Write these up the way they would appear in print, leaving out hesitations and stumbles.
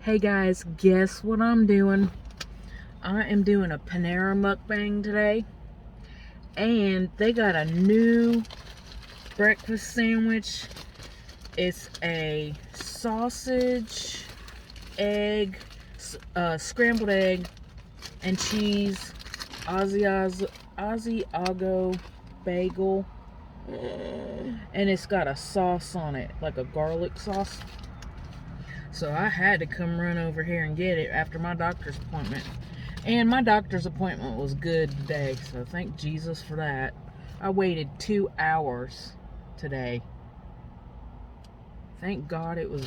Hey guys, guess what I'm doing? I am doing a Panera mukbang today, and they got a new breakfast sandwich. It's a sausage, egg, scrambled egg, and cheese, Asiago bagel, and it's got a sauce on it, like a garlic sauce. So I had to come run over here and get it after my doctor's appointment. And my doctor's appointment was good today, so thank Jesus for that. I waited 2 hours today. Thank God it was.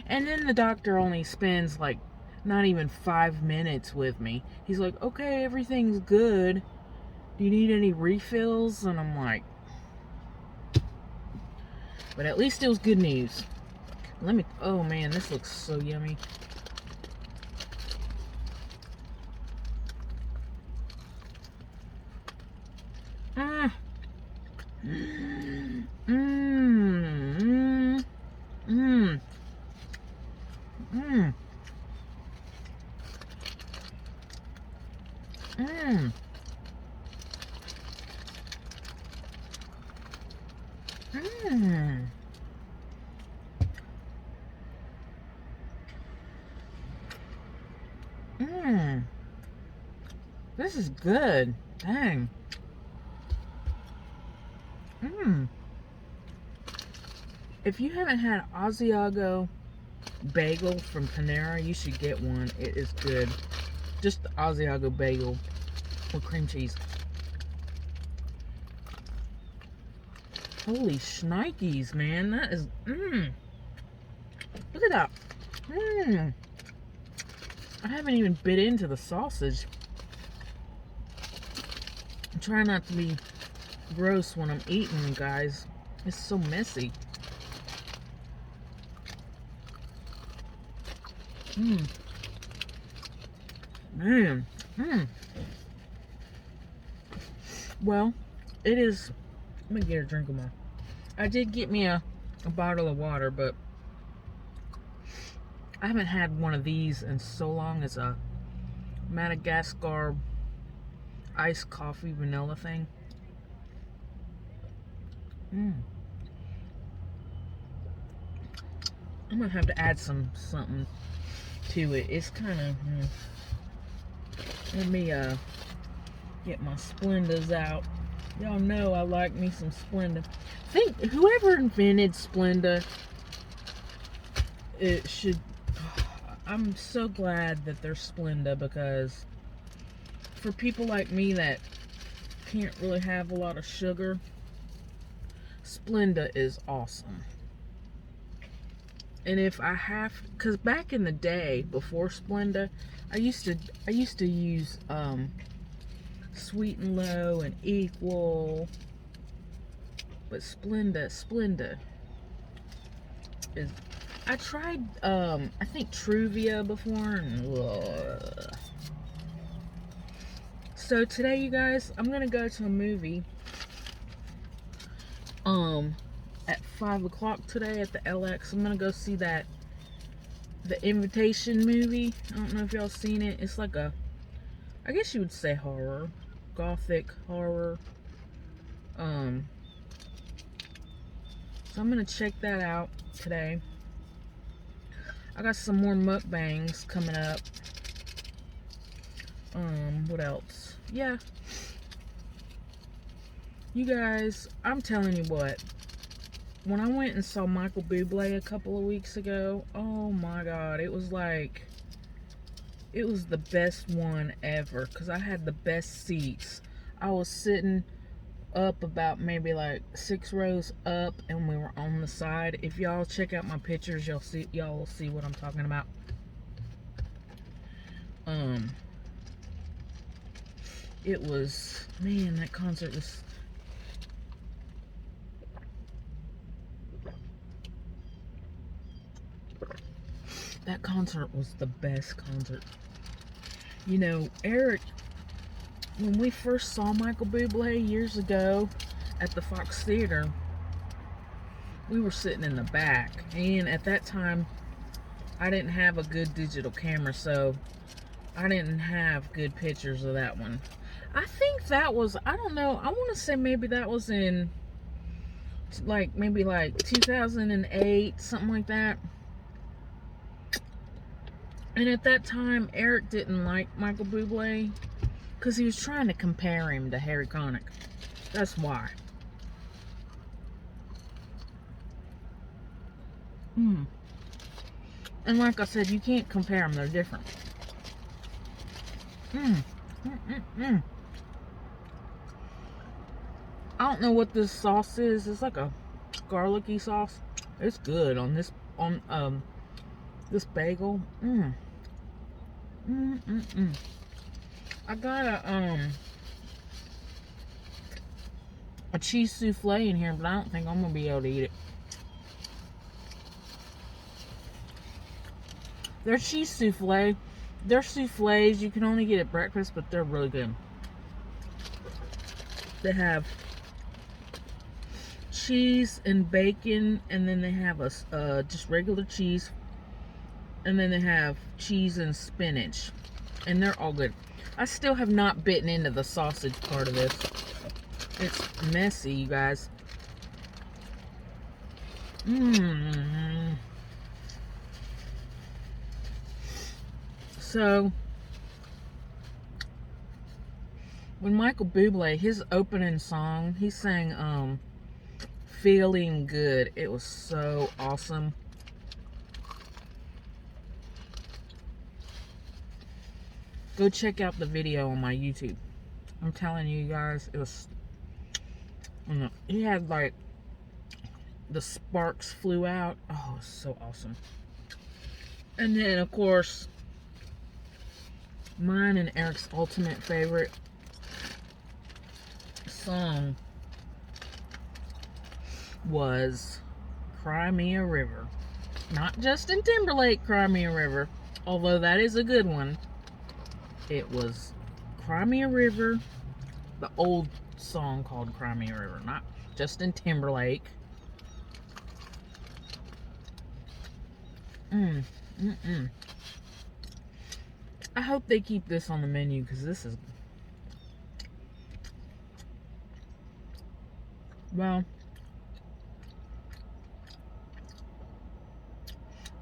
And then the doctor only spends like not even 5 minutes with me. He's like, okay, everything's good. Do you need any refills? And I'm like, but at least it was good news. Oh man, this looks so yummy. Mm. Mm. Mm. Mm. Mm. Mm. Mm. Mm. This is good. Dang. Mm. If you haven't had Asiago bagel from Panera, you should get one. It is good. Just the Asiago bagel with cream cheese. Holy shnikes, man. That is, Look at that. I haven't even bit into the sausage. I'm trying not to be gross when I'm eating, guys. It's so messy. Man. Well, it is. Let me get a drink of more. I did get me a bottle of water, but I haven't had one of these in so long. As a Madagascar iced coffee vanilla thing. I'm gonna have to add something to it. It's kind of. Let me get my Splendas out. Y'all know I like me some Splenda. I think whoever invented Splenda, it should. I'm so glad that there's Splenda, because for people like me that can't really have a lot of sugar, Splenda is awesome. And if I have, because back in the day before Splenda, I used to use Sweet and Low and Equal, but Splenda is. I tried I think Truvia before, and ugh. So today, you guys, I'm gonna go to a movie at 5 o'clock today at the LX. I'm gonna go see the Invitation movie. I don't know if y'all seen it. It's like a, I guess you would say horror, gothic horror. So I'm gonna check that out today. I got some more mukbangs coming up. What else? Yeah. You guys, I'm telling you what. When I went and saw Michael Buble a couple of weeks ago, oh my God, it was like, it was the best one ever, because I had the best seats. I was sitting up about maybe like 6 rows up, and we were on the side. If y'all check out my pictures, y'all will see what I'm talking about. It was, man, that concert was. That concert was the best concert. You know, Eric, when we first saw Michael Bublé years ago at the Fox Theater, we were sitting in the back. And at that time, I didn't have a good digital camera, so I didn't have good pictures of that one. I think that was, I don't know, I want to say maybe that was in maybe 2008, something like that. And at that time, Eric didn't like Michael Bublé because he was trying to compare him to Harry Connick. That's why. And like I said, you can't compare them. They're different. I don't know what this sauce is. It's like a garlicky sauce. It's good on this this bagel. I got a cheese souffle in here, but I don't think I'm gonna be able to eat it. Their cheese souffle, their souffles you can only get at breakfast, but they're really good. They have cheese and bacon, and then they have a just regular cheese, and then they have cheese and spinach, and they're all good. I still have not bitten into the sausage part of this. It's messy, you guys. So, when Michael Bublé, his opening song, he sang Feeling Good. It was so awesome. Go check out the video on my YouTube. I'm telling you guys, it was, he had like, the sparks flew out. Oh, it was so awesome. And then, of course, mine and Eric's ultimate favorite song was Cry Me a River. Not Justin Timberlake, Cry Me a River, although that is a good one. It was Cry Me a River, the old song called Cry Me a River, not Justin Timberlake. I hope they keep this on the menu because this is, well,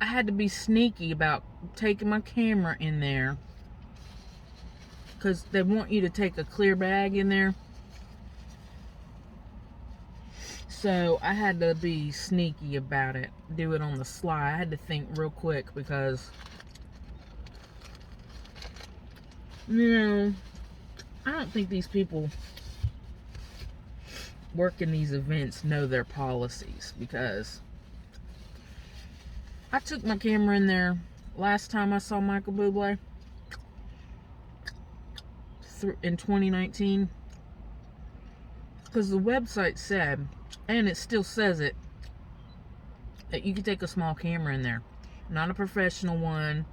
I had to be sneaky about taking my camera in there because they want you to take a clear bag in there. So I had to be sneaky about it, do it on the sly. I had to think real quick because, you know, I don't think these people working these events know their policies, because I took my camera in there last time I saw Michael Bublé in 2019 because the website said, and it still says it, that you can take a small camera in there, not a professional one.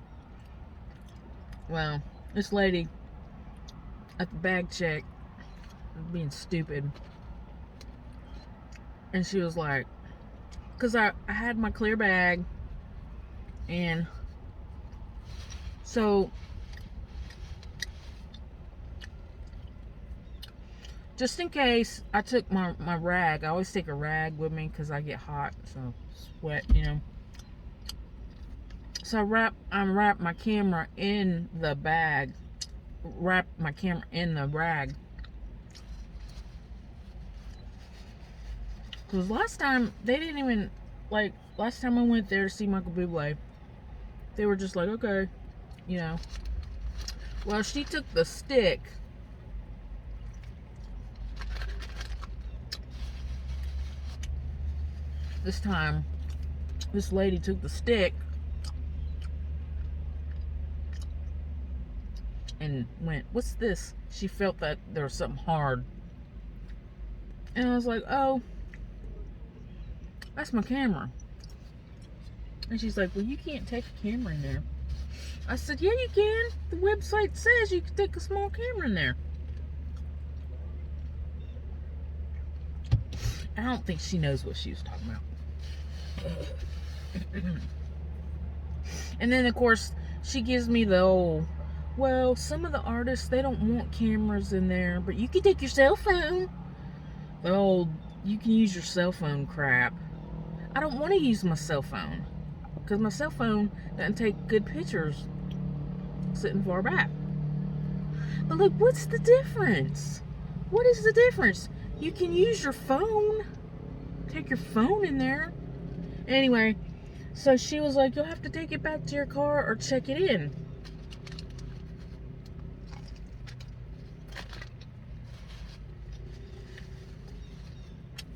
Well, this lady at the bag check was being stupid, and she was like, because I had my clear bag, and so just in case, I took my rag. I always take a rag with me because I get hot, so sweat, you know. So I wrap my camera in the bag, wrap my camera in the rag. Because last time, they didn't even, like, last time I went there to see Michael Bublé, they were just like, okay, you know. Well, she took the stick. This time, this lady took the stick and went, what's this? She felt that there was something hard. And I was like, oh, that's my camera. And she's like, well, you can't take a camera in there. I said, yeah, you can. The website says you can take a small camera in there. I don't think she knows what she was talking about. And then, of course, she gives me the old, well, some of the artists, they don't want cameras in there, but you can take your cell phone. The old, you can use your cell phone crap. I don't want to use my cell phone because my cell phone doesn't take good pictures sitting far back. But look, what's the difference? What is the difference? You can use your phone. Take your phone in there. Anyway, so she was like, you'll have to take it back to your car or check it in.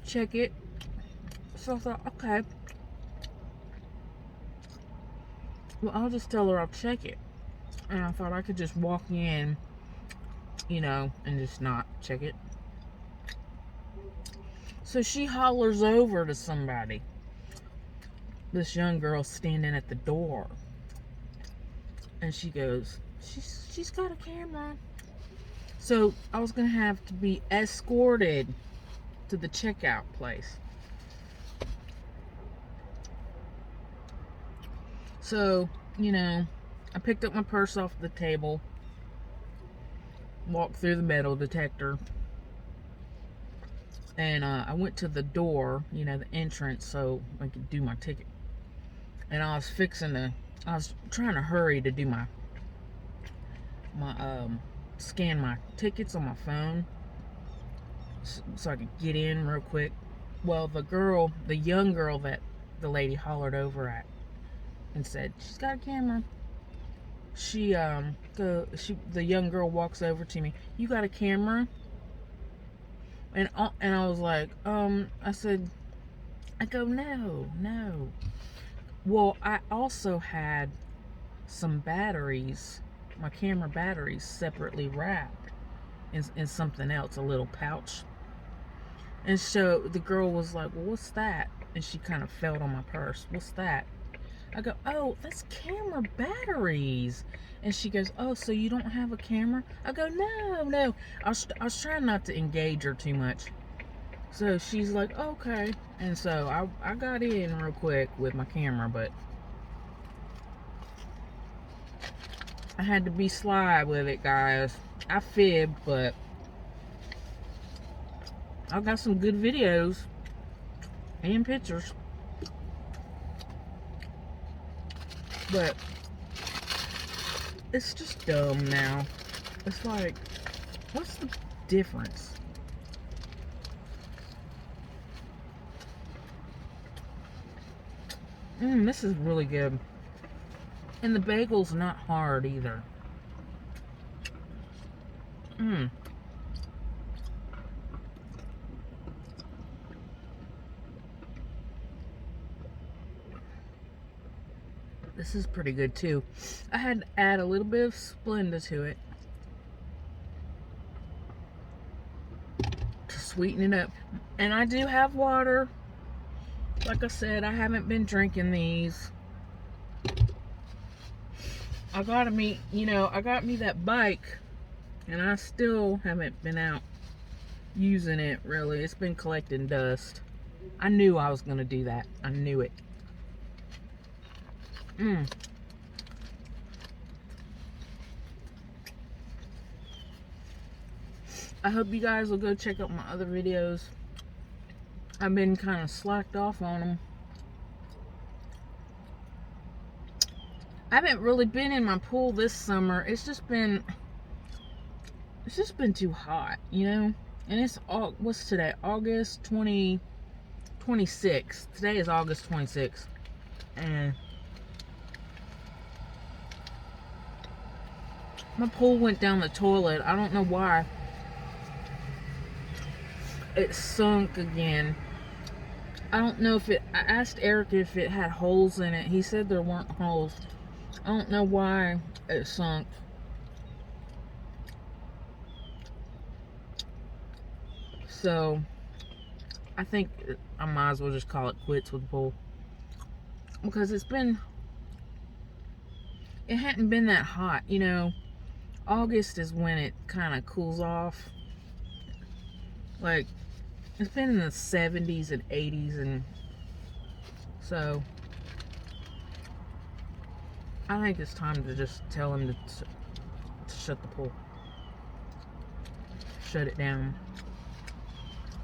Check it. So I thought, okay. Well, I'll just tell her I'll check it. And I thought I could just walk in, you know, and just not check it. So she hollers over to somebody. This young girl standing at the door. And she goes, she's got a camera. So I was going to have to be escorted to the checkout place. So, you know, I picked up my purse off the table, walked through the metal detector, and I went to the door, you know, the entrance, so I could do my ticket. And I was trying to hurry to do my scan my tickets on my phone so I could get in real quick. Well, the young girl that the lady hollered over at and said, she's got a camera. The young girl walks over to me. You got a camera? And I was like, I go, no. Well, I also had some batteries, my camera batteries, separately wrapped in something else, a little pouch. And so the girl was like, well, what's that? And she kind of felt on my purse. What's that? I go, oh, that's camera batteries. And she goes, oh, so you don't have a camera? I go, no. I was trying not to engage her too much. So she's like, okay. And so I got in real quick with my camera, but I had to be sly with it, guys. I fibbed, but I got some good videos and pictures. But it's just dumb now. It's like, what's the difference? This is really good. And the bagel's not hard either. This is pretty good too. I had to add a little bit of Splenda to it to sweeten it up. And I do have water. Like I said, I haven't been drinking these. I got me that bike, and I still haven't been out using it really. It's been collecting dust. I knew I was gonna do that. I knew it. I hope you guys will go check out my other videos. I've been kind of slacked off on them. I haven't really been in my pool this summer. It's just been too hot, you know? And it's what's today? August 26th. Today is August 26th. And my pool went down the toilet. I don't know why. It sunk again. I don't know if I asked Eric if it had holes in it. He said there weren't holes. I don't know why it sunk. So I think I might as well just call it quits with the pool. Because it hadn't been that hot, you know. August is when it kind of cools off. Like, it's been in the 70s and 80s, and so I think it's time to just tell him to shut the pool. Shut it down.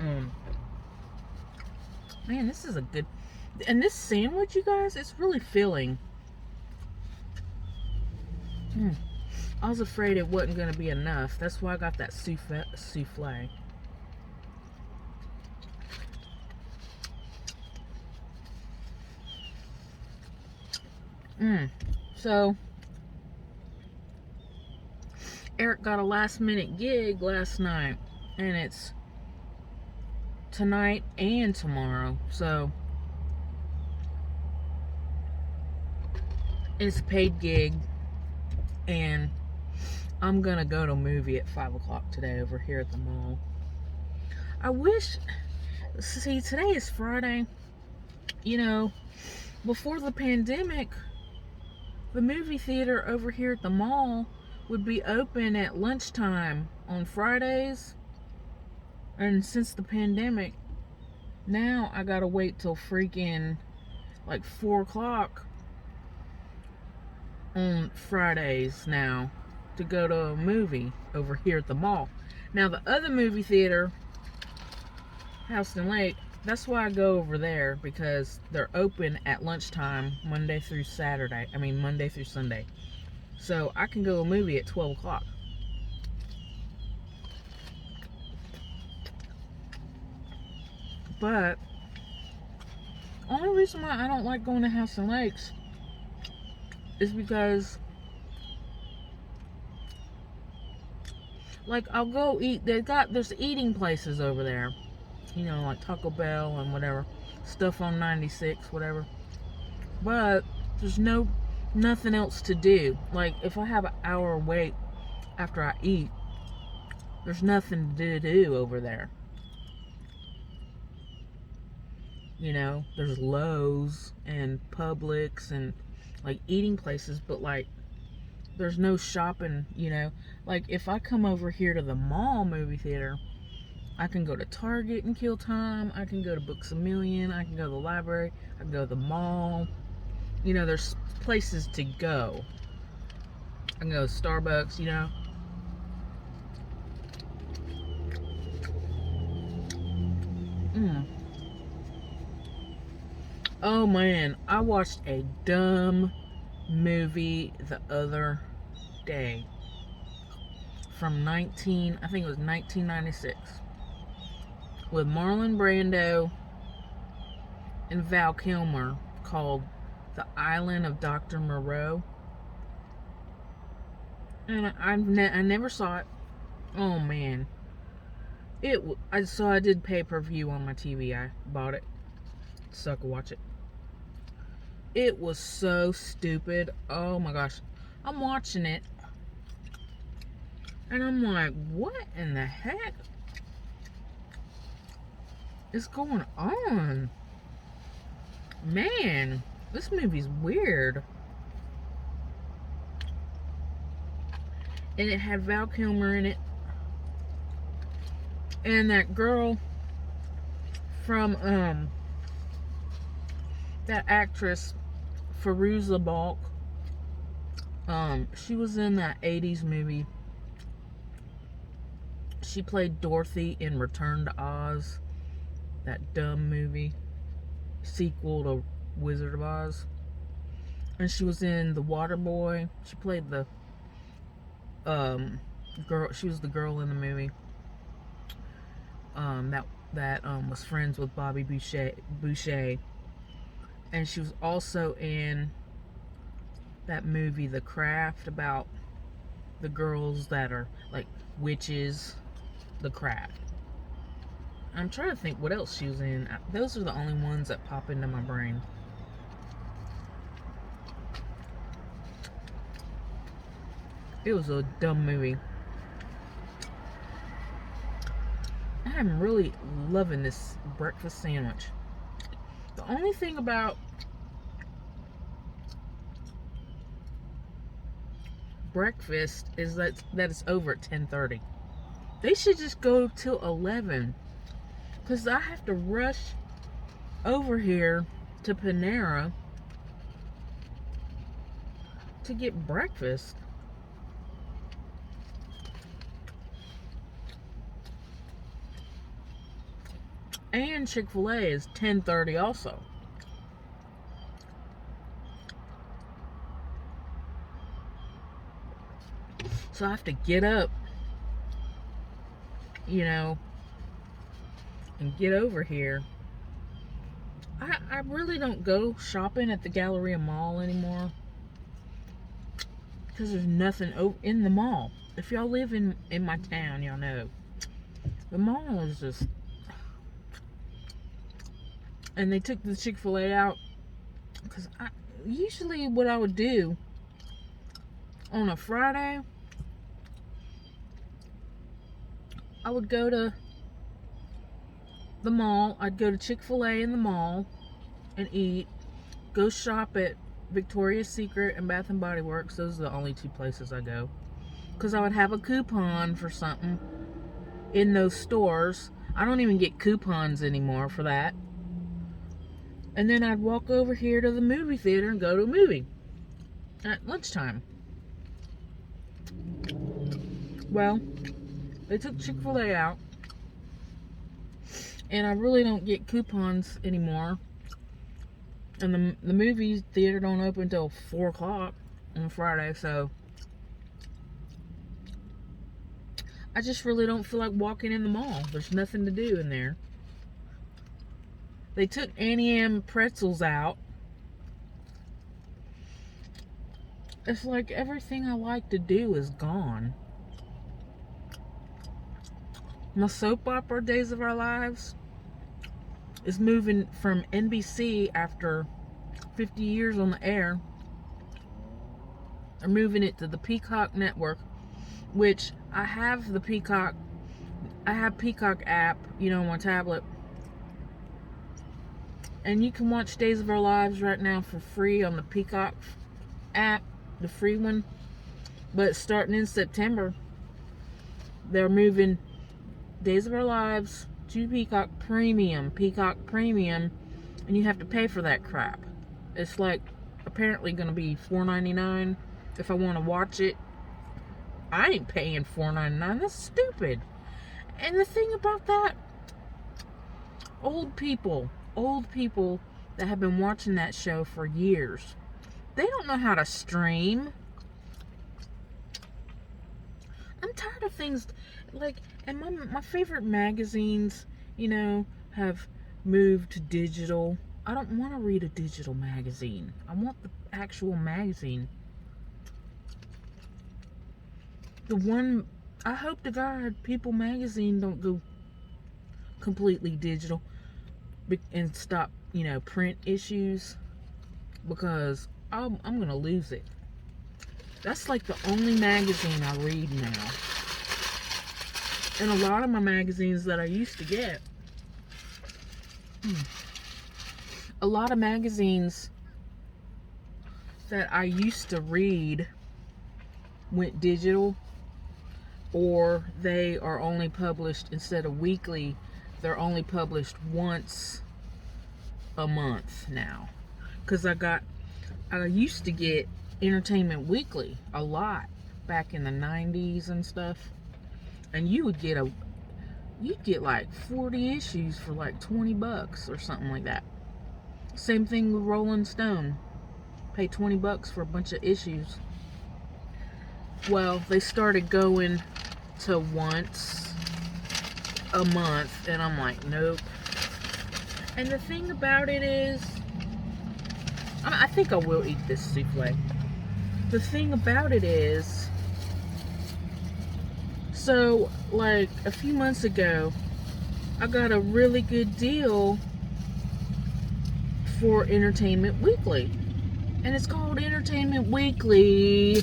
Man, this is a good... And this sandwich, you guys, it's really filling. I was afraid it wasn't going to be enough. That's why I got that souffle. So, Eric got a last minute gig last night, and it's tonight and tomorrow. So, it's a paid gig, and I'm gonna go to a movie at 5 o'clock today over here at the mall. I wish, see, today is Friday. You know, before the pandemic, the movie theater over here at the mall would be open at lunchtime on Fridays. And since the pandemic, now I gotta wait till freaking like 4 o'clock on Fridays now to go to a movie over here at the mall. Now the other movie theater, Houston Lake, that's why I go over there, because they're open at lunchtime Monday through Saturday. I mean Monday through Sunday. So I can go to a movie at 12 o'clock. But only reason why I don't like going to Houston Lakes is because, like, I'll go eat. There's eating places over there, you know, like Taco Bell and whatever stuff on 96, whatever. But there's nothing else to do. Like, if I have an hour wait after I eat, there's nothing to do over there. You know, there's Lowe's and Publix and like eating places, but like there's no shopping, you know. Like if I come over here to the mall movie theater, I can go to Target and kill time. I can go to Books A Million. I can go to the library. I can go to the mall. You know, there's places to go. I can go to Starbucks, you know. Oh man, I watched a dumb movie the other day from I think it was 1996, with Marlon Brando and Val Kilmer, called The Island of Dr. Moreau. And I never saw it. Oh man, I did pay-per-view on my TV. I bought it so I could watch it. It was so stupid. Oh my gosh. I'm watching it, and I'm like, what in the heck is going on? Man, this movie's weird. And it had Val Kilmer in it. And that girl from, that actress, Fairuza Balk. She was in that 80s movie. She played Dorothy in Return to Oz. That dumb movie. Sequel to Wizard of Oz. And she was in The Waterboy. She played the girl. She was the girl in the movie. That was friends with Bobby Boucher. And she was also in that movie, The Craft, about the girls that are like witches. The Craft. I'm trying to think what else she was in. Those are the only ones that pop into my brain. It was a dumb movie. I'm really loving this breakfast sandwich. The only thing about breakfast is that it's over at 10:30. They should just go till 11, because I have to rush over here to Panera to get breakfast. And Chick-fil-A is 10:30 also. So I have to get up, you know, and get over here. I really don't go shopping at the Galleria Mall anymore because there's nothing in the mall. If y'all live in my town, y'all know the mall is just. And they took the Chick-fil-A out because usually what I would do on a Friday, I would go to the mall. I'd go to Chick-fil-A in the mall and eat. Go shop at Victoria's Secret and Bath and Body Works. Those are the only two places I go. Because I would have a coupon for something in those stores. I don't even get coupons anymore for that. And then I'd walk over here to the movie theater and go to a movie at lunchtime. Well, they took Chick-fil-A out, and I really don't get coupons anymore. And the movie theater don't open until 4 o'clock on Friday, so I just really don't feel like walking in the mall. There's nothing to do in there. They took Annie M pretzels out. It's like everything I like to do is gone. My soap opera Days of Our Lives is moving from NBC after 50 years on the air. They're moving it to the Peacock Network, which I have the Peacock. I have Peacock app, on my tablet. And you can watch Days of Our Lives right now for free on the Peacock app, the free one. But starting in September, they're moving Days of Our Lives to Peacock Premium, and you have to pay for that crap. It's like apparently going to be $4.99 if I want to watch it. I ain't paying $4.99. That's stupid. And the thing about that, old people that have been watching that show for years, they don't know how to stream. I'm tired of things like, and my favorite magazines, have moved to digital. I don't want to read a digital magazine. I want the actual magazine. I hope to God People magazine don't go completely digital and stop, print issues, because I'm going to lose it. That's like the only magazine I read now. And a lot of my magazines that I used to get, a lot of magazines that I used to read went digital, or they are only published, instead of weekly, they're only published once a month now. Because I used to get Entertainment Weekly a lot back in the 90s and stuff. And you'd get like 40 issues for like $20 or something like that. Same thing with Rolling Stone. Pay $20 for a bunch of issues. Well, they started going to once a month, and I'm like, nope. And the thing about it is, I think I will eat this souffle. The thing about it is, so like a few months ago, I got a really good deal for Entertainment Weekly. And it's called Entertainment Weekly.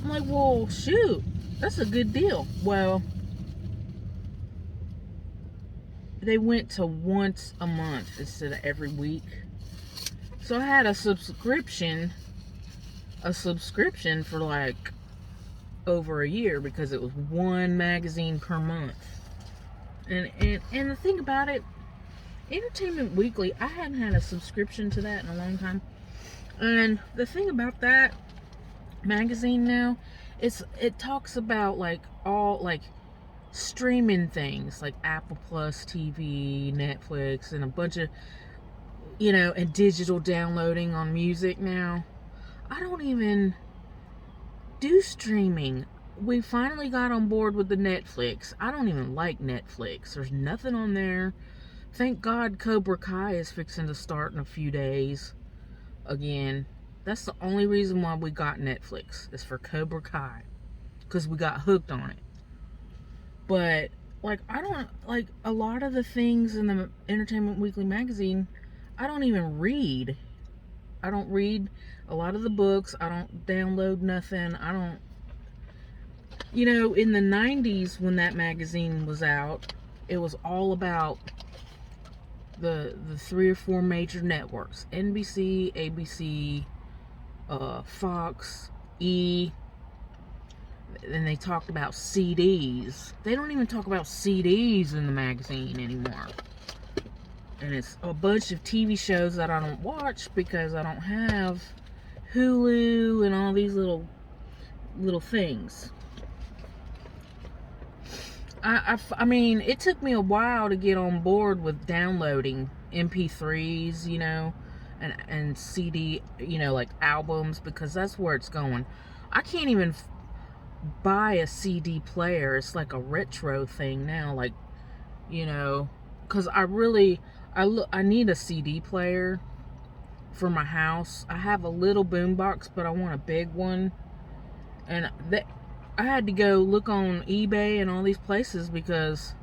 I'm like, well, shoot, that's a good deal. Well, they went to once a month instead of every week. So I had a subscription for like over a year, because it was one magazine per month. And the thing about it, Entertainment Weekly, I hadn't had a subscription to that in a long time. And the thing about that, magazine now. It talks about like all like streaming things like Apple Plus TV, Netflix, and a bunch of, and digital downloading on music now. I don't even do streaming. We finally got on board with the Netflix. I don't even like Netflix. There's nothing on there. Thank God Cobra Kai is fixing to start in a few days again. That's the only reason why we got Netflix, is for Cobra Kai, because we got hooked on it. But like, I don't like a lot of the things in the Entertainment Weekly magazine. I don't even read. I don't read a lot of the books. I don't download nothing. I don't. In the 90s when that magazine was out, it was all about the 3 or 4 major networks: NBC, ABC, Fox, E. And they talked about CDs. They don't even talk about CDs in the magazine anymore. And it's a bunch of TV shows that I don't watch because I don't have Hulu and all these little things. I mean, it took me a while to get on board with downloading MP3s, and CD, like albums, because that's where it's going. I can't even buy a CD player. It's like a retro thing now, like, because I need a CD player for my house. I have a little boombox, but I want a big one. And I had to go look on eBay and all these places because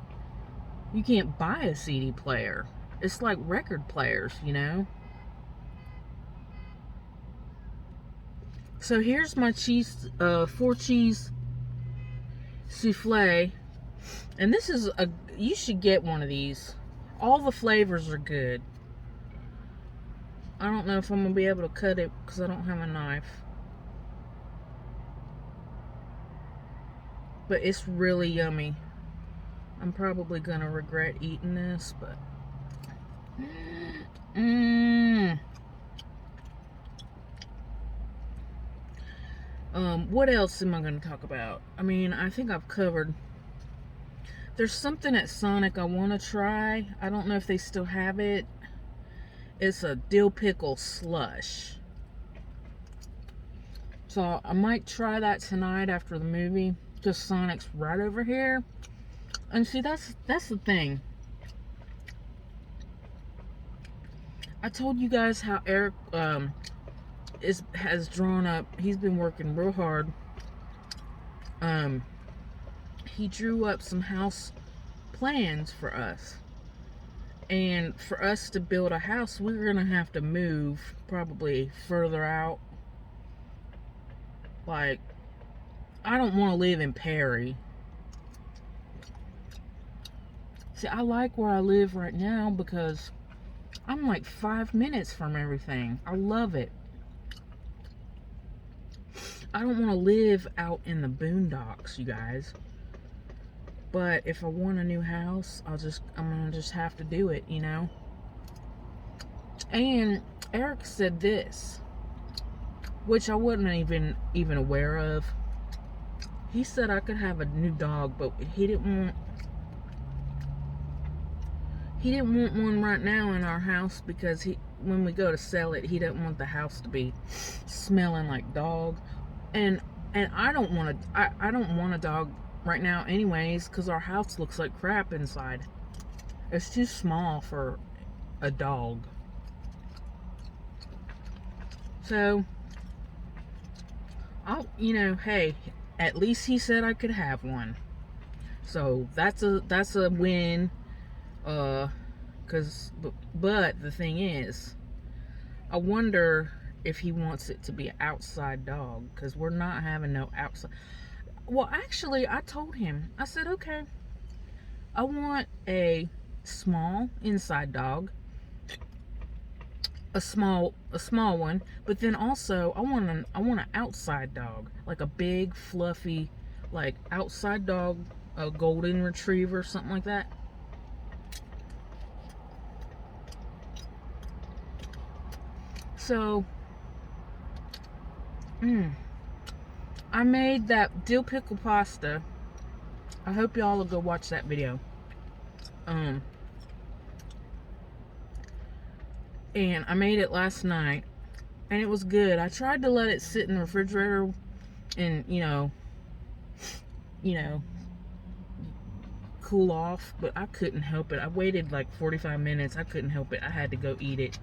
you can't buy a CD player. It's like record players, So here's my 4-cheese souffle. And this is you should get one of these. All the flavors are good. I don't know if I'm going to be able to cut it because I don't have a knife. But it's really yummy. I'm probably going to regret eating this, but... What else am I going to talk about? I mean, I think I've covered... There's something at Sonic I want to try. I don't know if they still have it. It's a dill pickle slush. So I might try that tonight after the movie. Because Sonic's right over here. And see, that's the thing. I told you guys how Eric has drawn up. He's been working real hard. He drew up some house plans for us. And for us to build a house, we're going to have to move probably further out. Like, I don't want to live in Perry. See, I like where I live right now because I'm like 5 minutes from everything. I love it. I don't want to live out in the boondocks, you guys. But if I want a new house, I'm gonna just have to do it, And Eric said this, which I wasn't even aware of. He said I could have a new dog, but he didn't want one right now in our house because when we go to sell it, he didn't want the house to be smelling like dog. And I don't want a dog right now anyways, because our house looks like crap inside. It's too small for a dog. So hey, at least he said I could have one. So that's a win. But the thing is, I wonder if he wants it to be an outside dog, because we're not having no outside. Well, actually, I told him. I said, okay, I want a small inside dog, a small one, but then also I want an outside dog, like a big fluffy, like outside dog, a golden retriever, something like that. So, I made that dill pickle pasta. I hope y'all will go watch that video. And I made it last night, and it was good. I tried to let it sit in the refrigerator and, you know, cool off, but I couldn't help it. I waited like 45 minutes. I couldn't help it. I had to go eat it.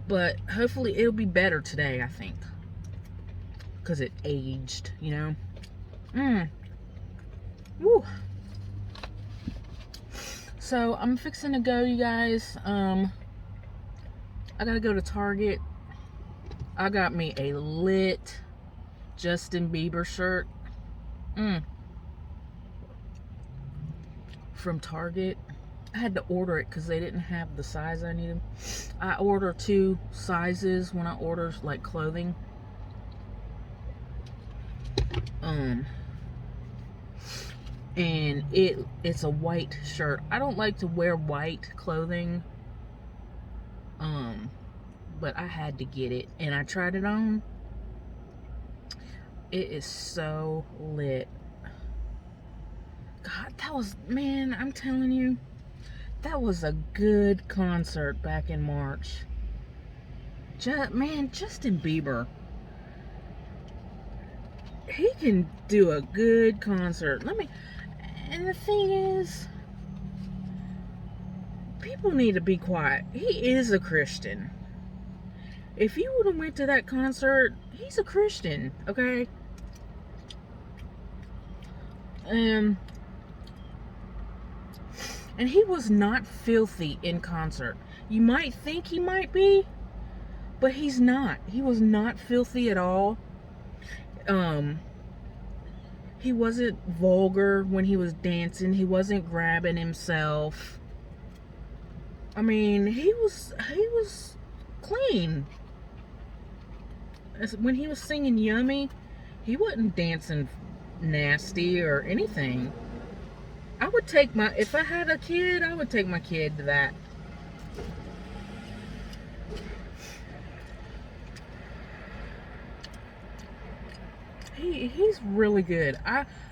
But hopefully it'll be better today, I think, because it aged, you know. Woo. So I'm fixing to go, you guys. I gotta go to Target. I got me a lit Justin Bieber shirt from Target. I had to order it because they didn't have the size I needed. I order 2 sizes when I order like clothing. And it's a white shirt. I don't like to wear white clothing. But I had to get it, and I tried it on. It is so lit. God, that was, man, I'm telling you, that was a good concert back in March. Man, Justin Bieber, he can do a good concert. And the thing is, people need to be quiet. He is a Christian. If you would have went to that concert, he's a Christian, okay? And he was not filthy in concert. You might think he might be, but he's not. He was not filthy at all. He wasn't vulgar when he was dancing. He wasn't grabbing himself. I mean, he was clean. When he was singing Yummy, he wasn't dancing nasty or anything. I would take if I had a kid, I would take my kid to that. He's really good.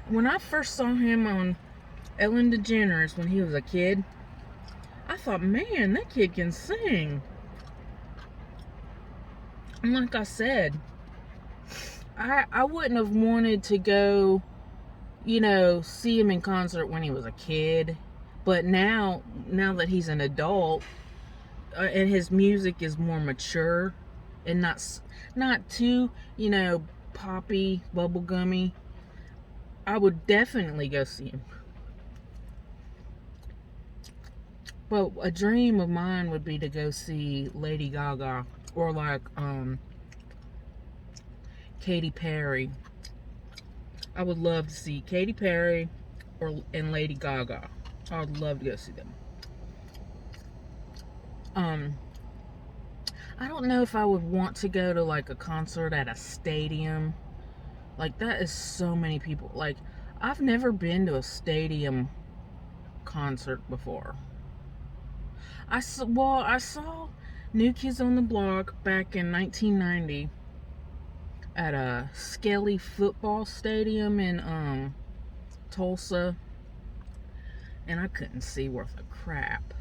When I first saw him on Ellen DeGeneres when he was a kid, I thought, man, that kid can sing. And like I said, I wouldn't have wanted to go, see him in concert when he was a kid. But now that he's an adult, and his music is more mature and not too, poppy, bubblegummy, I would definitely go see him. But a dream of mine would be to go see Lady Gaga, or like Katy Perry. I would love to see Katy Perry and Lady Gaga. I would love to go see them. I don't know if I would want to go to like a concert at a stadium. Like, that is so many people. Like, I've never been to a stadium concert before. I saw New Kids on the Block back in 1990 at a Skelly football stadium in Tulsa, and I couldn't see worth a crap.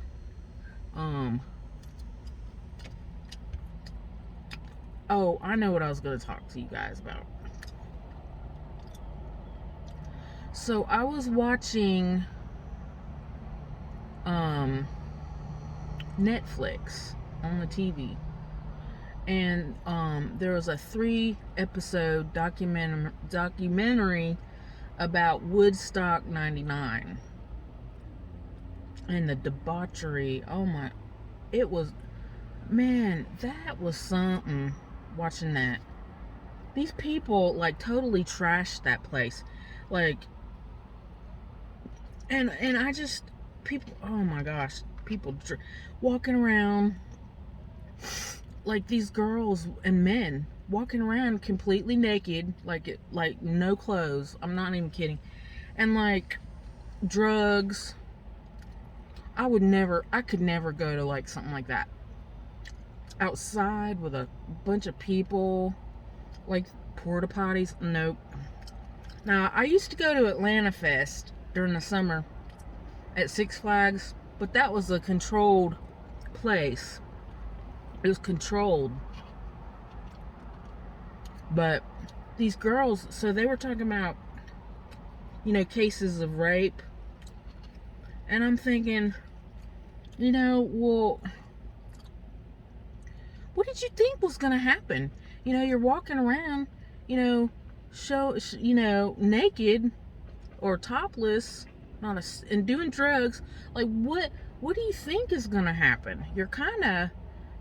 Oh, I know what I was going to talk to you guys about. So I was watching Netflix on the TV, and there was a 3-episode documentary about Woodstock 99 and the debauchery. Oh my, it was, man, that was something. Watching that, these people like totally trashed that place, like, and I just, people, oh my gosh, people walking around, like these girls and men walking around completely naked, like no clothes. I'm not even kidding. And like drugs. I could never go to like something like that outside with a bunch of people. Like porta potties? Nope. Now, I used to go to Atlanta Fest during the summer at Six Flags, but that was a controlled place. It was controlled. But these girls, so they were talking about, cases of rape. And I'm thinking, well, what did you think was going to happen? You're walking around, naked or topless, and doing drugs. Like, what do you think is going to happen? You're kind of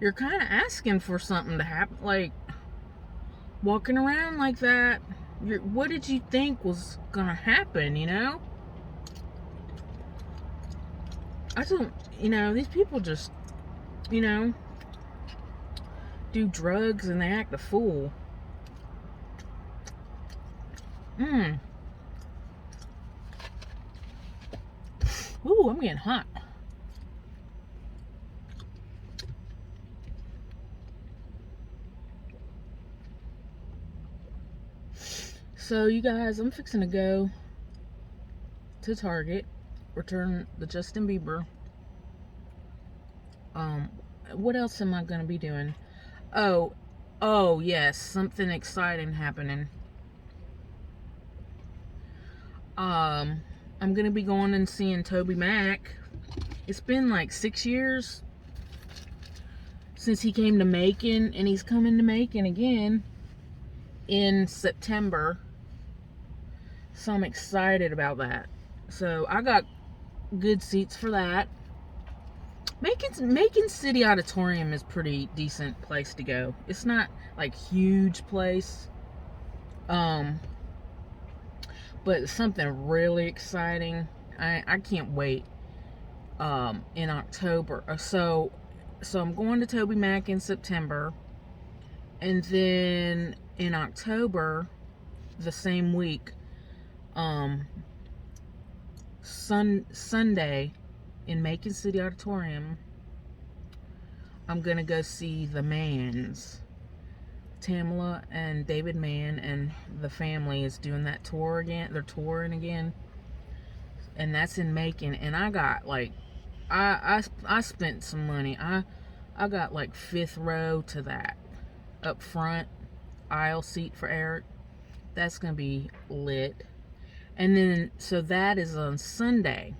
asking for something to happen. Like, walking around like that, what did you think was going to happen, I don't, these people just, do drugs and they act a fool. Ooh, I'm getting hot. So, you guys, I'm fixing to go to Target, return the Justin Bieber. What else am I gonna be doing? Oh yes, something exciting happening. I'm gonna be going and seeing Toby Mac. It's been like 6 years since he came to Macon, and he's coming to Macon again in September. So I'm excited about that. So I got good seats for that. Macon City Auditorium is pretty decent place to go. It's not like huge place. But something really exciting. I can't wait. In October. So I'm going to Toby Mac in September. And then in October, the same week, Sunday in Macon City Auditorium, I'm gonna go see the Manns. Tamala and David Mann and the family is doing that tour again. They're touring again, and that's in Macon. And I got like, I spent some money. I got like 5th row to that, up front, aisle seat for Eric. That's gonna be lit. And then, so that is on Sunday.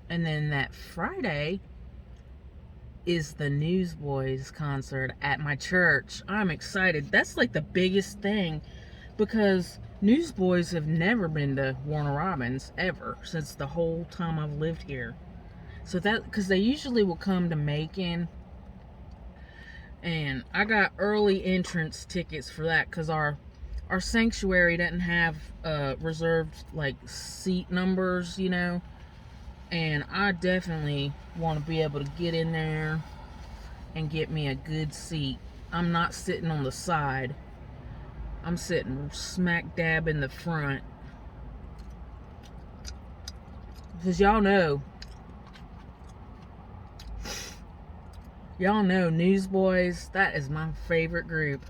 And then that Friday is the Newsboys concert at my church. I'm excited. That's like the biggest thing, because Newsboys have never been to Warner Robins ever since the whole time I've lived here. So that, because they usually will come to Macon, and I got early entrance tickets for that because our sanctuary doesn't have reserved like seat numbers, and I definitely want to be able to get in there and get me a good seat. I'm not sitting on the side. I'm sitting smack dab in the front, because y'all know Newsboys, that is my favorite group.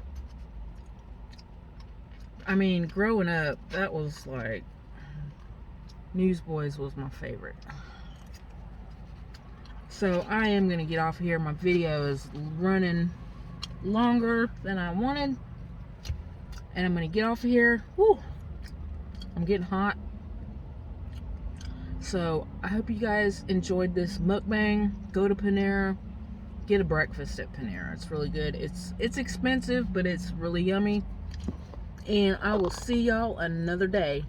I mean, growing up, that was like, Newsboys was my favorite. So I am going to get off here. My video is running longer than I wanted. And I'm going to get off of here. Woo! I'm getting hot. So I hope you guys enjoyed this mukbang. Go to Panera. Get a breakfast at Panera. It's really good. It's expensive, but it's really yummy. And I will see y'all another day.